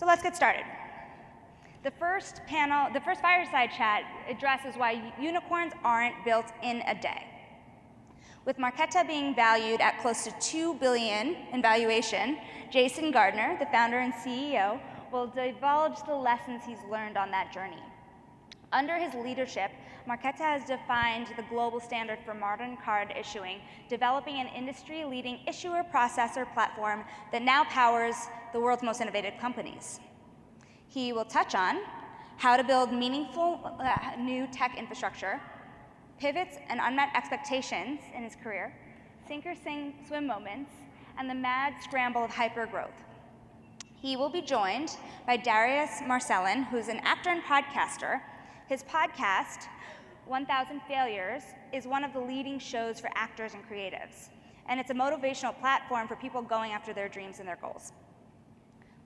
So let's get started. The first fireside chat addresses why unicorns aren't built in a day. With Marqeta being valued at close to $2 billion in valuation, Jason Gardner, the founder and CEO, will divulge the lessons he's learned on that journey. Under his leadership, Marqeta has defined the global standard for modern card issuing, developing an industry-leading issuer processor platform that now powers the world's most innovative companies. He will touch on how to build meaningful new tech infrastructure, pivots and unmet expectations in his career, sink or swim moments, and the Mad Scramble of Hyper-Growth. He will be joined by Darius Marcellin, who's an actor and podcaster. His podcast, 1000 Failures, is one of the leading shows for actors and creatives, and it's a motivational platform for people going after their dreams and their goals.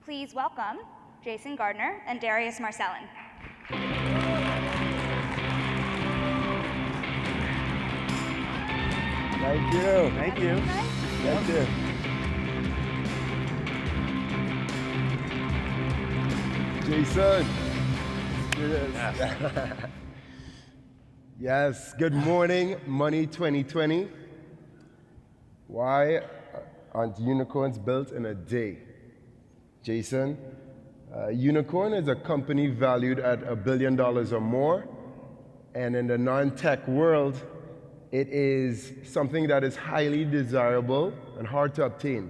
Please welcome Jason Gardner and Darius Marcellin. Thank you. Thank you. Thank you. Jason. Yes. Yes. Good morning, Money2020. Why aren't unicorns built in a day? Jason, Unicorn is a company valued at $1 billion or more, and in the non-tech world, it is something that is highly desirable and hard to obtain.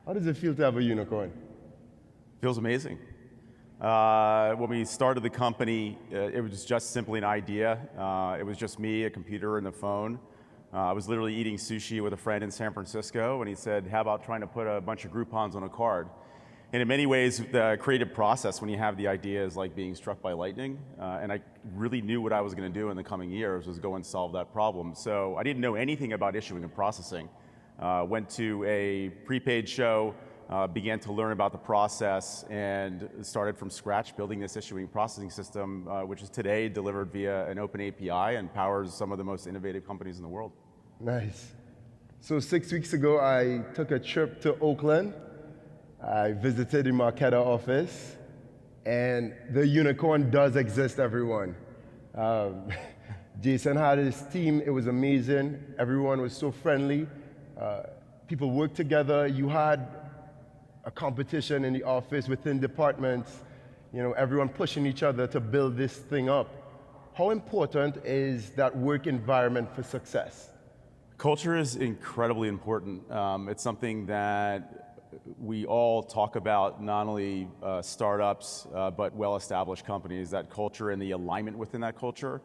How does it feel to have a unicorn? Feels amazing. When we started the company, it was just simply an idea. It was just me, a computer, and a phone. I was literally eating sushi with a friend in San Francisco, and he said, how about trying to put a bunch of Groupons on a card? And in many ways, the creative process when you have the idea is like being struck by lightning. And I really knew what I was going to do in the coming years was go and solve that problem. So I didn't know anything about issuing and processing. Went to a prepaid show, began to learn about the process, and started from scratch building this issuing processing system, which is today delivered via an open API and powers some of the most innovative companies in the world. Nice. So 6 weeks ago, I took a trip to Oakland. I visited the Marqeta office, and the unicorn does exist, everyone. Jason had his team. It was amazing. Everyone was so friendly. People worked together. You had a competition in the office within departments, everyone pushing each other to build this thing up. How important is that work environment for success? Culture is incredibly important. It's something that we all talk about, not only startups, but well-established companies. That culture and the alignment within that culture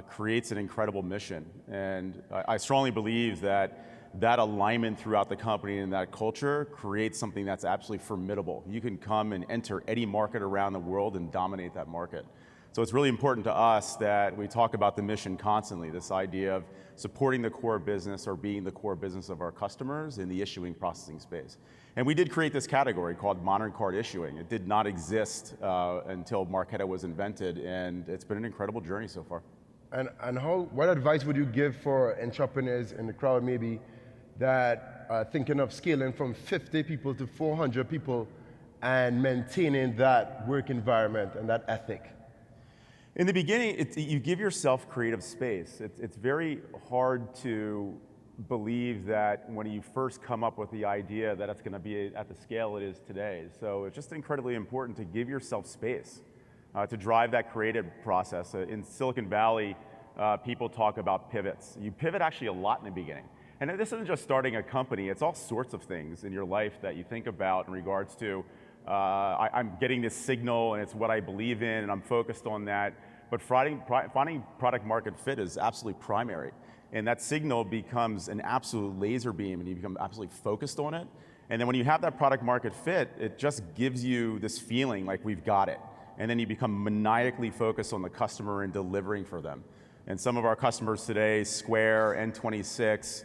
creates an incredible mission. And I strongly believe that alignment throughout the company and that culture creates something that's absolutely formidable. You can come and enter any market around the world and dominate that market. So it's really important to us that we talk about the mission constantly, this idea of supporting the core business or being the core business of our customers in the issuing processing space. And we did create this category called modern card issuing. It did not exist until Marqeta was invented, and it's been an incredible journey so far. And what advice would you give for entrepreneurs in the crowd maybe that are thinking of scaling from 50 people to 400 people and maintaining that work environment and that ethic? In the beginning, you give yourself creative space. It's very hard to believe that when you first come up with the idea that it's going to be at the scale it is today. So it's just incredibly important to give yourself space to drive that creative process. In Silicon Valley, people talk about pivots. You pivot actually a lot in the beginning. And this isn't just starting a company, it's all sorts of things in your life that you think about in regards to, I'm getting this signal and it's what I believe in and I'm focused on that. But finding product market fit is absolutely primary. And that signal becomes an absolute laser beam and you become absolutely focused on it. And then when you have that product market fit, it just gives you this feeling like we've got it. And then you become maniacally focused on the customer and delivering for them. And some of our customers today, Square, N26,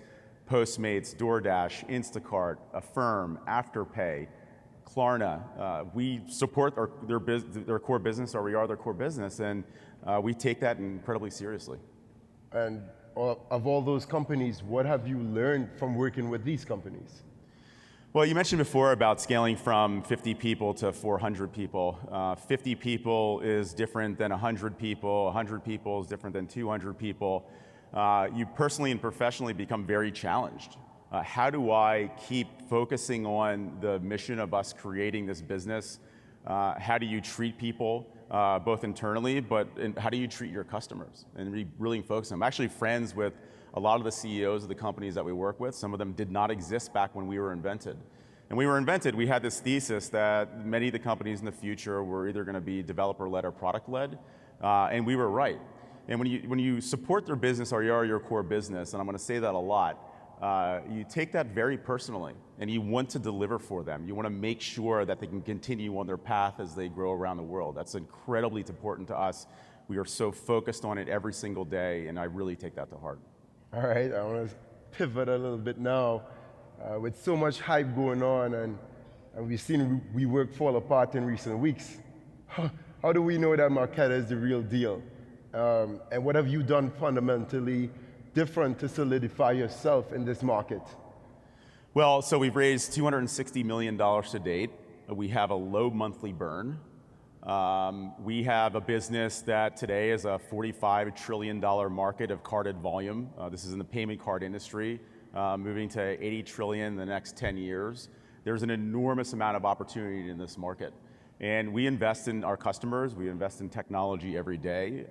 Postmates, DoorDash, Instacart, Affirm, Afterpay, Klarna, we support their core business, or we are their core business, and we take that incredibly seriously. And of all those companies, what have you learned from working with these companies? Well, you mentioned before about scaling from 50 people to 400 people. 50 people is different than 100 people. 100 people is different than 200 people. You personally and professionally become very challenged. How do I keep focusing on the mission of us creating this business? How do you treat people, both internally, but how do you treat your customers? And really focus on them. I'm actually friends with a lot of the CEOs of the companies that we work with. Some of them did not exist back when we were invented. And when we were invented, we had this thesis that many of the companies in the future were either going to be developer-led or product-led, and we were right. And when you support their business or you are your core business, and I'm going to say that a lot, you take that very personally, and you want to deliver for them. You want to make sure that they can continue on their path as they grow around the world. That's incredibly important to us. We are so focused on it every single day, and I really take that to heart. All right, I want to pivot a little bit now. With so much hype going on, and we've seen WeWork fall apart in recent weeks, how do we know that Marqeta is the real deal? And what have you done fundamentally different to solidify yourself in this market? Well, so we've raised $260 million to date. We have a low monthly burn. We have a business that today is a $45 trillion market of carded volume. This is in the payment card industry, moving to 80 trillion in the next 10 years. There's an enormous amount of opportunity in this market. And we invest in our customers, we invest in technology every day.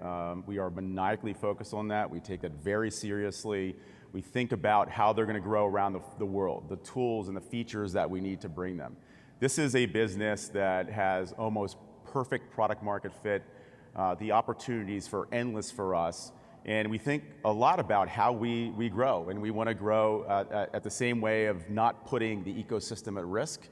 We are maniacally focused on that. We take that very seriously. We think about how they're going to grow around the world, the tools and the features that we need to bring them. This is a business that has almost perfect product market fit. The opportunities are endless for us. And we think a lot about how we grow. And we want to grow at the same way of not putting the ecosystem at risk.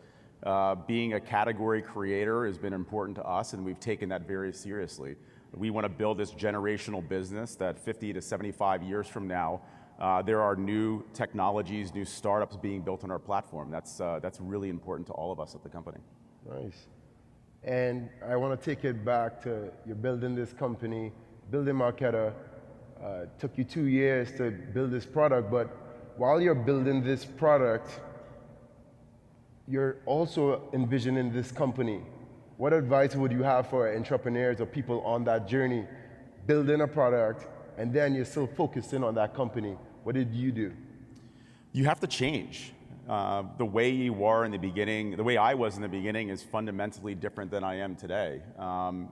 Being a category creator has been important to us, and we've taken that very seriously. We want to build this generational business that 50 to 75 years from now, there are new technologies, new startups being built on our platform. That's really important to all of us at the company. Nice. And I want to take it back to you're building this company, building Marqeta. Took you 2 years to build this product, but while you're building this product, you're also envisioning this company. What advice would you have for entrepreneurs or people on that journey, building a product, and then you're still focusing on that company? What did you do? You have to change. The way you are in the beginning, the way I was in the beginning is fundamentally different than I am today.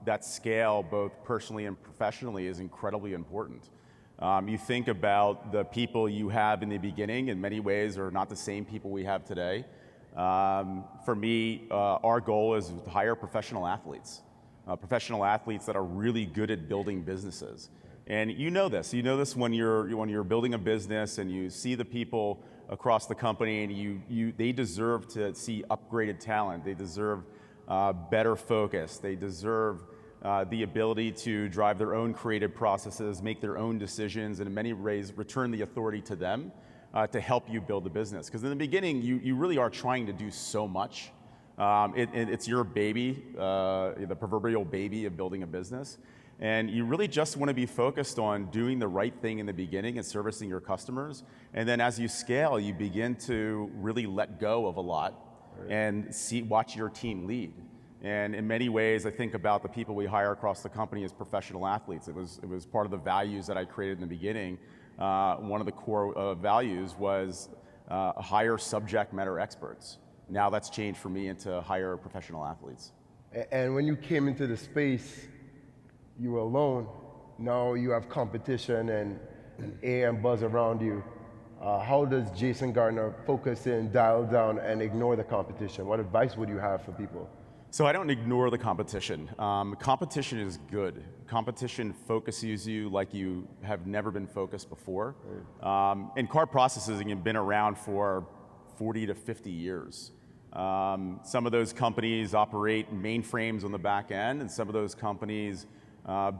That scale, both personally and professionally, is incredibly important. You think about the people you have in the beginning, in many ways are not the same people we have today. For me, our goal is to hire professional athletes that are really good at building businesses. And you know this when you're building a business and you see the people across the company and they deserve to see upgraded talent. They deserve better focus. They deserve the ability to drive their own creative processes, make their own decisions, and in many ways return the authority to them to help you build the business. Because in the beginning, you really are trying to do so much. It's your baby, the proverbial baby of building a business. And you really just want to be focused on doing the right thing in the beginning and servicing your customers. And then as you scale, you begin to really let go of a lot and watch your team lead. And in many ways, I think about the people we hire across the company as professional athletes. It was part of the values that I created in the beginning. One of the core values was hire subject matter experts. Now that's changed for me into hire professional athletes. And when you came into the space, you were alone. Now you have competition and AM buzz around you. How does Jason Gardner focus in, dial down, and ignore the competition? What advice would you have for people? So I don't ignore the competition. Competition is good. Competition focuses you like you have never been focused before. And card processing has been around for 40 to 50 years. Some of those companies operate mainframes on the back end, and some of those companies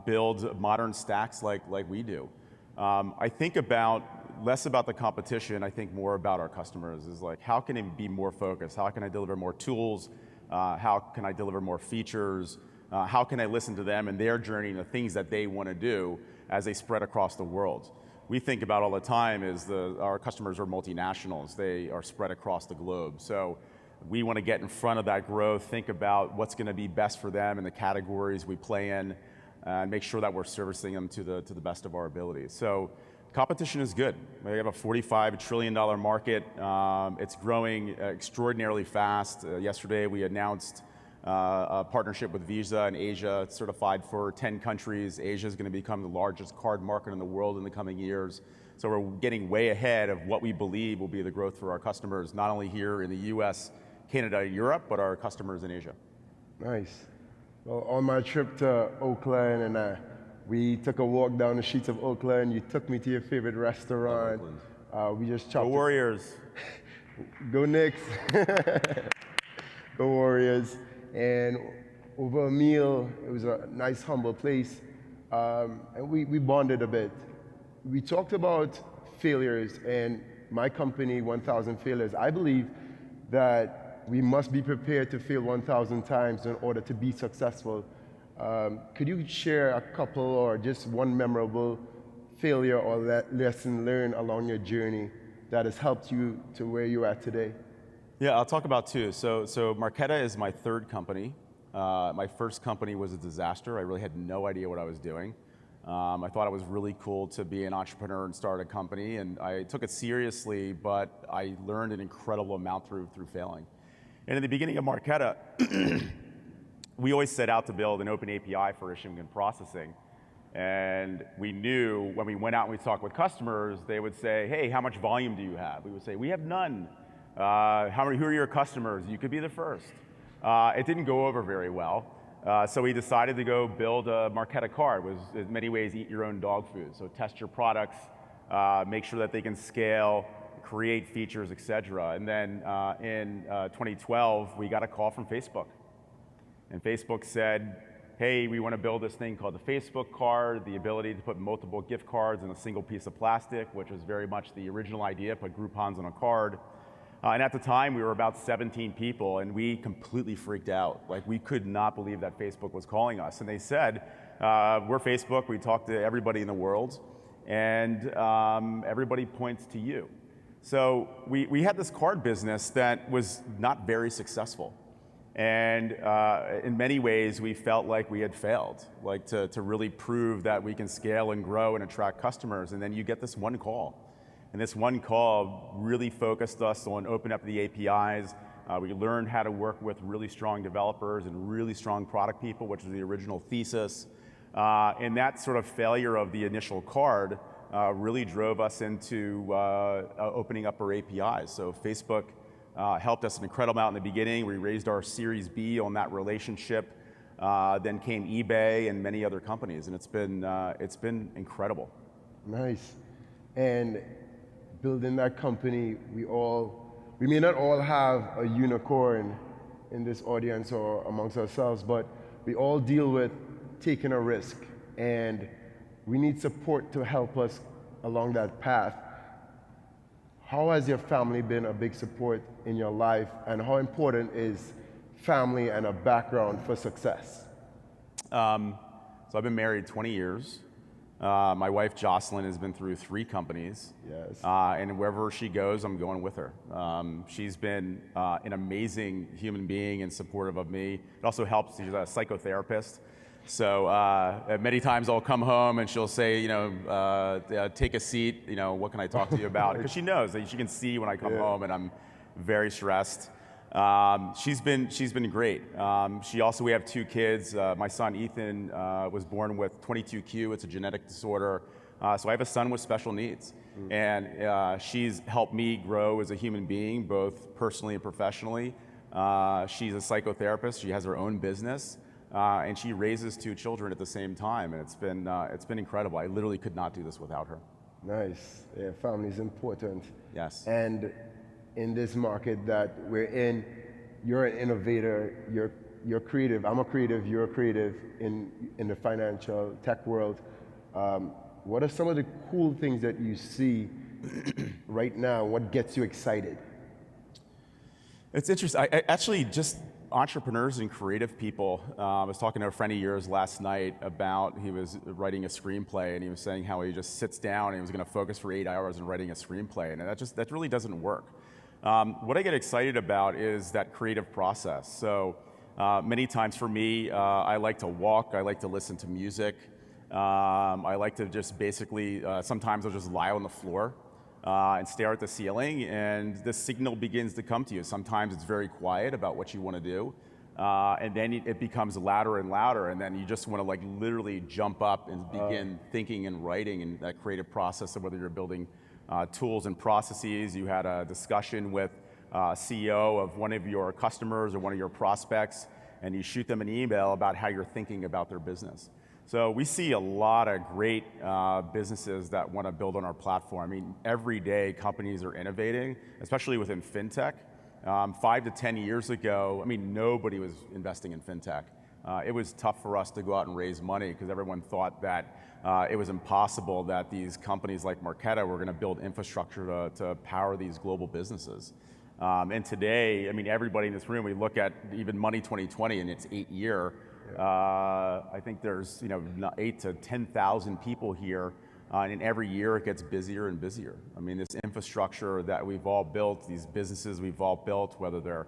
build modern stacks like we do. I think less about the competition, I think more about our customers. Is like, how can it be more focused? How can I deliver more tools? How can I deliver more features? How can I listen to them and their journey and the things that they want to do as they spread across the world? we think about all the time is our customers are multinationals. They are spread across the globe. So we want to get in front of that growth, think about what's going to be best for them in the categories we play in, and make sure that we're servicing them to the best of our abilities. So competition is good. We have a $45 trillion market. It's growing extraordinarily fast. Yesterday we announced a partnership with Visa in Asia, certified for 10 countries. Asia is going to become the largest card market in the world in the coming years. So we're getting way ahead of what we believe will be the growth for our customers, not only here in the US, Canada, and Europe, but our customers in Asia. Nice. Well, on my trip to Oakland, and we took a walk down the streets of Oakland. You took me to your favorite restaurant. We just chopped. Go Warriors. Go Knicks. Go Warriors. And over a meal, it was a nice, humble place, and we bonded a bit. We talked about failures, and my company, 1,000 Failures. I believe that we must be prepared to fail 1,000 times in order to be successful. Could you share a couple or just one memorable failure or lesson learned along your journey that has helped you to where you are today? Yeah, I'll talk about two. So Marqeta is my third company. My first company was a disaster. I really had no idea what I was doing. I thought it was really cool to be an entrepreneur and start a company, and I took it seriously, but I learned an incredible amount through failing. And in the beginning of Marqeta, we always set out to build an open API for issuing and processing. And we knew when we went out and we talked with customers, they would say, hey, how much volume do you have? We would say, we have none. Who are your customers? You could be the first. It didn't go over very well. So we decided to go build a Marqeta card. It was in many ways eat your own dog food. So test your products, make sure that they can scale, create features, et cetera. And then in 2012, we got a call from Facebook. And Facebook said, hey, we want to build this thing called the Facebook card, the ability to put multiple gift cards in a single piece of plastic, which was very much the original idea, put Groupons on a card. And at the time, we were about 17 people, and we completely freaked out. Like, we could not believe that Facebook was calling us. And they said, we're Facebook, we talk to everybody in the world, and everybody points to you. So we had this card business that was not very successful. And in many ways, we felt like we had failed, like to really prove that we can scale and grow and attract customers. And then you get this one call. And this one call really focused us on opening up the APIs. We learned how to work with really strong developers and really strong product people, which was the original thesis. And that sort of failure of the initial card really drove us into opening up our APIs. So Facebook helped us an incredible amount in the beginning. We raised our Series B on that relationship. Then came eBay and many other companies, and it's been incredible. Nice. And building that company, we may not all have a unicorn in this audience or amongst ourselves, but we all deal with taking a risk, and we need support to help us along that path. How has your family been a big support in your life, and how important is family and a background for success? So I've been married 20 years. My wife, Jocelyn, has been through 3 companies. Yes. And wherever she goes, I'm going with her. She's been an amazing human being and supportive of me. It also helps, she's a psychotherapist. So many times I'll come home and she'll say, take a seat, what can I talk to you about? Because she knows that she can see when I come home and I'm very stressed. She's been great. We have 2 kids. My son Ethan was born with 22q. It's a genetic disorder. So I have a son with special needs. And she's helped me grow as a human being, both personally and professionally. She's a psychotherapist. She has her own business. And she raises 2 children at the same time. And it's been incredible. I literally could not do this without her. Nice. Yeah, family is important. Yes. And in this market that we're in, you're an innovator, you're creative. I'm a creative, you're a creative in the financial tech world. What are some of the cool things that you see right now? What gets you excited? It's interesting. I actually just entrepreneurs and creative people, I was talking to a friend of yours last night about, he was writing a screenplay and he was saying how he just sits down and he was going to focus for 8 hours on writing a screenplay, and that really doesn't work. What I get excited about is that creative process. So many times for me, I like to walk, I like to listen to music, I like to just basically, sometimes I'll just lie on the floor and stare at the ceiling, and the signal begins to come to you. Sometimes it's very quiet about what you want to do, and then it becomes louder and louder, and then you just want to like literally jump up and begin thinking and writing in that creative process of whether you're building tools and processes. You had a discussion with CEO of one of your customers or one of your prospects, and you shoot them an email about how you're thinking about their business. So we see a lot of great businesses that want to build on our platform. I mean, every day companies are innovating, especially within fintech. 5 to 10 years ago, I mean, nobody was investing in fintech. It was tough for us to go out and raise money because everyone thought that it was impossible that these companies like Marqeta were going to build infrastructure to power these global businesses. And today, I mean, everybody in this room, we look at even Money2020 in its 8th year. I think there's 8 to 10,000 people here, and every year it gets busier and busier. I mean, this infrastructure that we've all built, these businesses we've all built, whether they're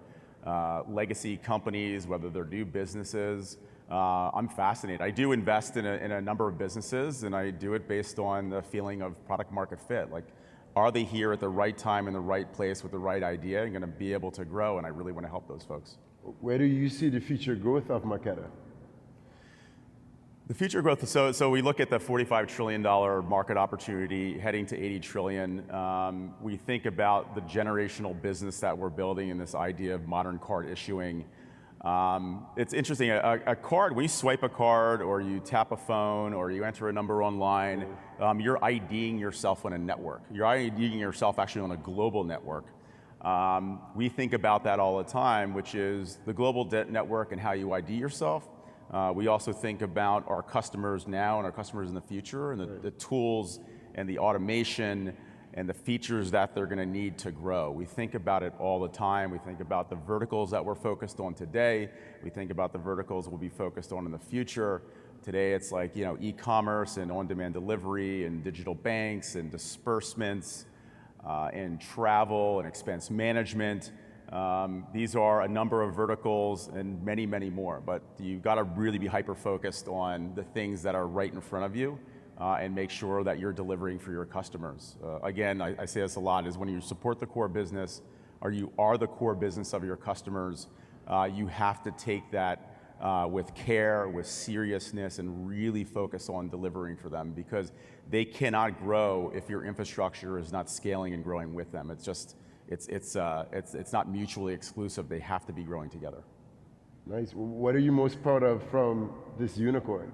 legacy companies, whether they're new businesses, I'm fascinated. I do invest in a number of businesses, and I do it based on the feeling of product market fit. Like, are they here at the right time in the right place with the right idea and going to be able to grow? And I really want to help those folks. Where do you see the future growth of Marqeta? The future growth, so we look at the $45 trillion market opportunity heading to $80 trillion. We think about the generational business that we're building and this idea of modern card issuing. It's interesting, a card, when you swipe a card or you tap a phone or you enter a number online, you're IDing yourself on a network. You're IDing yourself actually on a global network. We think about that all the time, which is the global network and how you ID yourself. We also think about our customers now and our customers in the future, and the tools and the automation and the features that they're going to need to grow. We think about it all the time. We think about the verticals that we're focused on today. We think about the verticals we'll be focused on in the future. Today it's like e-commerce and on-demand delivery and digital banks and disbursements and travel and expense management. These are a number of verticals and many, many more, but you've got to really be hyper-focused on the things that are right in front of you and make sure that you're delivering for your customers. Again, I say this a lot, is when you support the core business, or you are the core business of your customers, you have to take that with care, with seriousness, and really focus on delivering for them, because they cannot grow if your infrastructure is not scaling and growing with them. It's just, it's not mutually exclusive. They have to be growing together. Nice. What are you most proud of from this unicorn?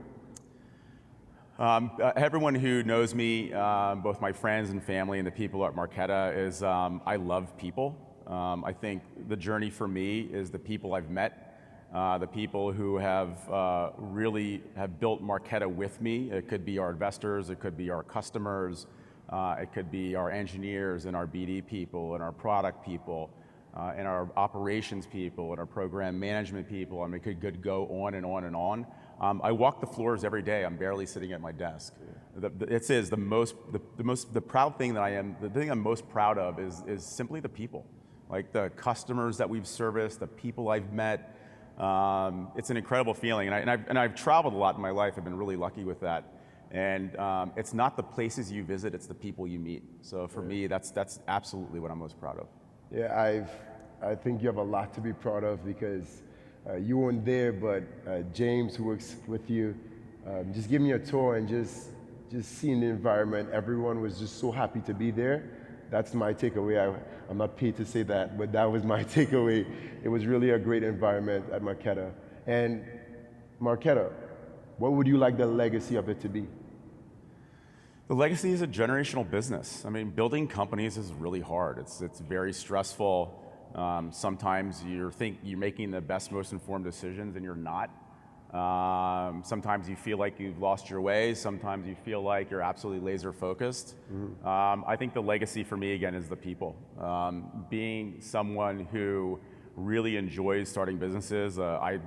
Everyone who knows me, both my friends and family and the people at Marqeta, is I love people. I think the journey for me is the people I've met, the people who have really have built Marqeta with me. It could be our investors, it could be our customers, it could be our engineers and our BD people and our product people and our operations people and our program management people. I mean, it could go on and on and on. I walk the floors every day. I'm barely sitting at my desk. The proud thing that the thing I'm most proud of is simply the people, like the customers that we've serviced, the people I've met. It's an incredible feeling, and I've traveled a lot in my life. I've been really lucky with that. And it's not the places you visit, it's the people you meet. So for me, that's absolutely what I'm most proud of. Yeah, I think you have a lot to be proud of, because you weren't there, but James, who works with you, just gave me a tour, and just seeing the environment. Everyone was just so happy to be there. That's my takeaway. I'm not paid to say that, but that was my takeaway. It was really a great environment at Marqeta. And Marqeta, what would you like the legacy of it to be? The legacy is a generational business. I mean, building companies is really hard. It's very stressful. Sometimes you think you're making the best, most informed decisions, and you're not. Sometimes you feel like you've lost your way. Sometimes you feel like you're absolutely laser focused. I think the legacy for me, again, is the people. Being someone who really enjoys starting businesses. I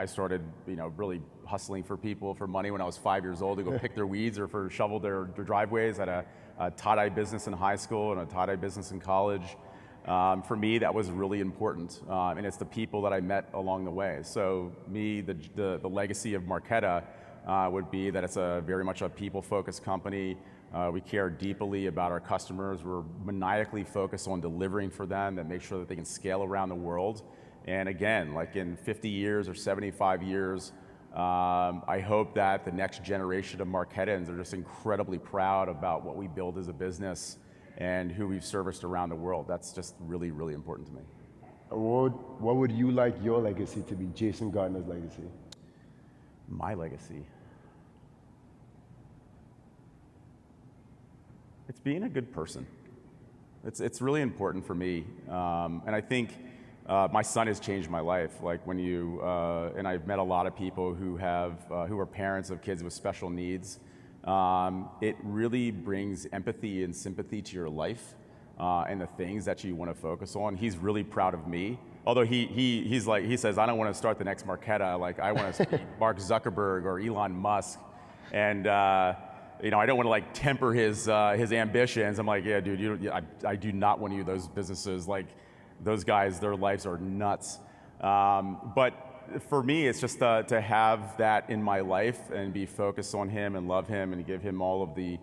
started, really hustling for people for money when I was 5 years old to go pick their weeds or for shovel their driveways. At a tie-dye business in high school and a tie-dye business in college. For me, that was really important, and it's the people that I met along the way. So the legacy of Marqeta would be that it's very much a people-focused company. We care deeply about our customers. We're maniacally focused on delivering for them and make sure that they can scale around the world. And again, like in 50 years or 75 years, I hope that the next generation of Marquetans are just incredibly proud about what we build as a business and who we've serviced around the world. That's just really, really important to me. What would you like your legacy to be, Jason Gardner's legacy? My legacy? It's being a good person. It's really important for me. And I think my son has changed my life. Like when and I've met a lot of people who are parents of kids with special needs. It really brings empathy and sympathy to your life and the things that you want to focus on. He's really proud of me. Although he says, I don't want to start the next Marqeta. Like I want to be Mark Zuckerberg or Elon Musk. And I don't want to like temper his ambitions. I'm like, yeah, dude, I do not want to do those businesses. Like those guys, their lives are nuts. But for me, it's just to have that in my life and be focused on him and love him and give him all of the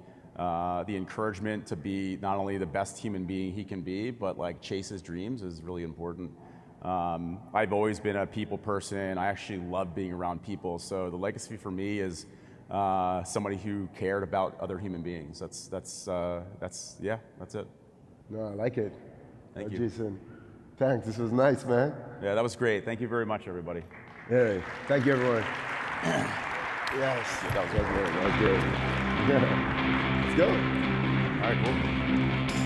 encouragement to be not only the best human being he can be, but like chase his dreams is really important. I've always been a people person. I actually love being around people. So the legacy for me is somebody who cared about other human beings. That's it. No, I like it. Thank you. Jason, thanks. This was nice, man. Yeah, that was great. Thank you very much, everybody. Hey, thank you, everyone. Yes, that was good. That was good. Let's go. All right, cool.